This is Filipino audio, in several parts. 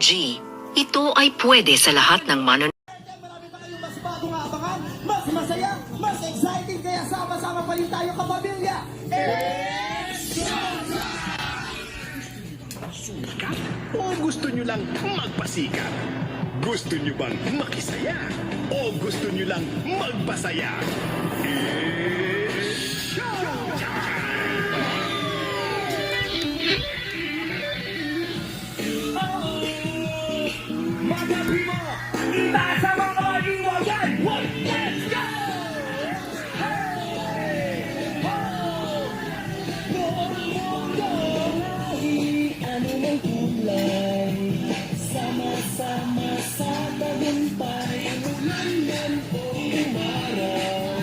G. Ito ay pwede sa lahat ng Marami pa kayong mas bagong abangan, mas masaya, mas exciting, kaya sama-sama pa rin tayo kapamilya. Sukat? O gusto nyo lang magpasikat? Gusto nyo bang makisaya? O gusto nyo lang magpasaya? Magabi mo, itaas ang mga liwagan. Let's go! Hey! Oh! Buong mundo, kahit ano may kulay, sama-sama sa tagumpay, ulan man o umaraw.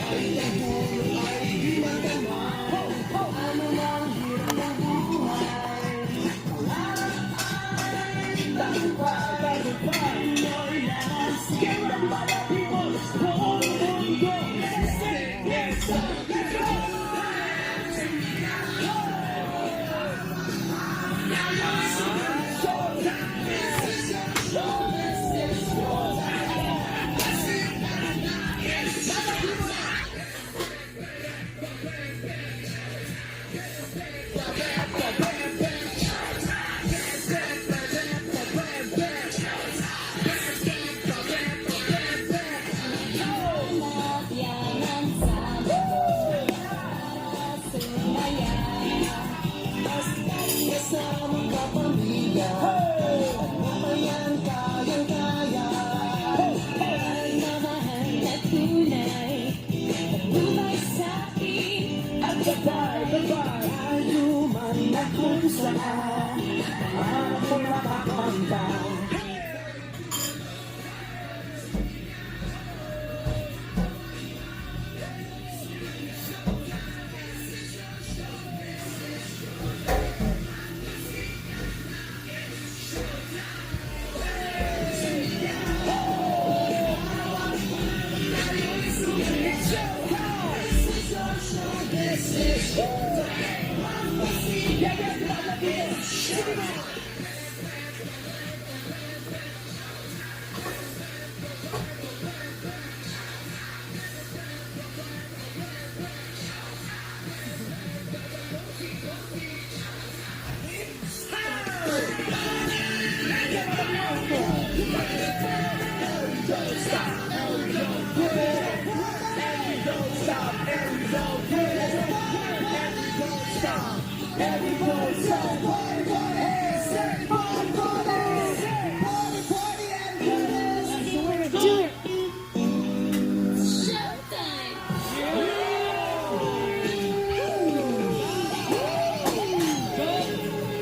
Ay nagulo ay di magama, ano mang hirap ng buhay.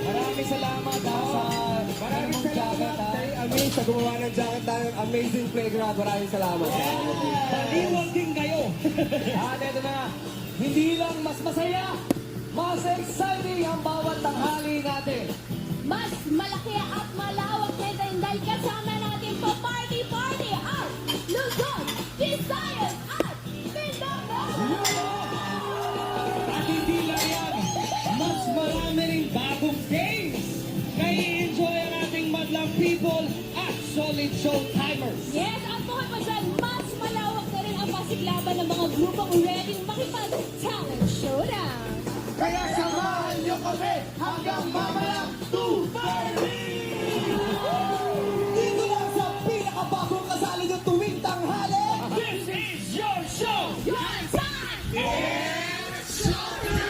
Maraming salamat sa jacket, sa gumawa ng jacket tayo. Amazing playground. Maraming salamat. Paliwag din kayo. At ito na, hindi lang mas masaya, mas exciting ang bawat tanghali natin. Mas malaki at malawak din dahil kasama natin pa party at Luzon, Visayas at Mindanao! At hindi lang yan, mas marami ring bagong games. Kaya enjoy ang ating madlang people at solid showtimers. Yes, at bukod pa dyan, mas malawak na rin ang pasiglaban ng mga grupong ready makipag-talent showdown. Kaya samahan niyo kami hanggang mamayang 2:30! Dito lang sa pinakabagong kasali niyo tuwing tanghali. This is your show! Your time! It's showtime!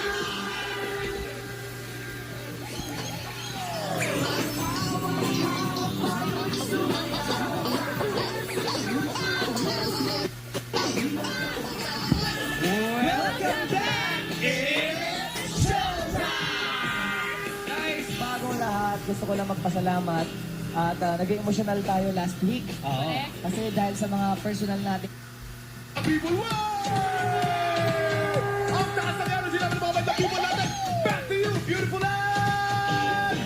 Welcome back! It's showtime! Guys, bagong lahat, gusto ko lang magpasalamat at naging emotional tayo last week. Kasi dahil sa mga personal natin People, wow! Ang taas ng energy namin mga banda people natin. Back to you, beautiful land!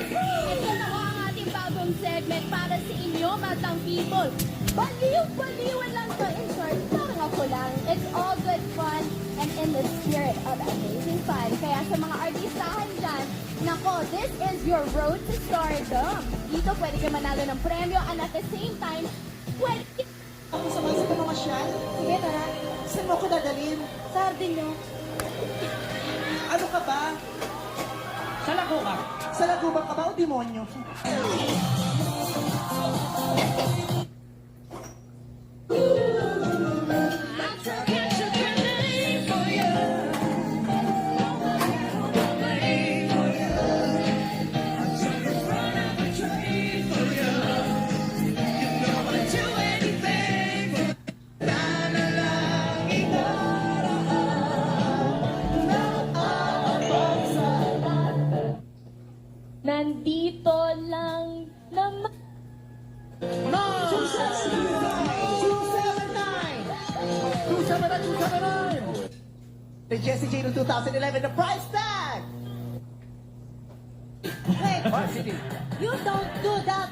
Ito na ho ang ating bagong segment para sa inyo, matang people. Baliw-baliwan lang to in short, parang ako lang. It's all good fun and in the spirit of amazing fun. Kaya sa mga artistahan dyan, Nako, this is your road to stardom. Dito pwede ka manalo ng premyo and at the same time, pwede... Ako sabay sa pamamasyal. Sige, tara. Saan mo ako dadalhin? Sa Ardino. Ano ka ba? Sa lako ka. Sa lagubang ka ba o demonyo? Nandito lang naman. 279! The Jesse J ng 2011, the price tag! Wait, you don't do that!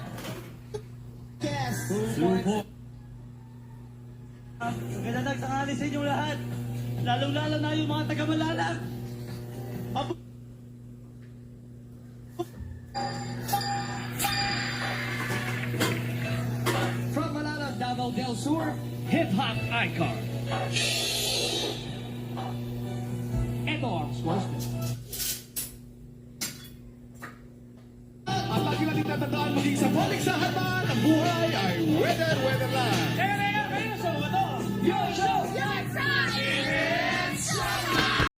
Yes! Magandang tanghali sa inyong lahat. Lalong-lalo na yung mga taga-Malalag. From Malalag, Davao del Sur, hip-hop icon. Ito ang swastika. At lagi natin tatandaan maging sa paligsahan man, ang buhay ay weather lang. Teka, kayo sa mga to. Yo, show!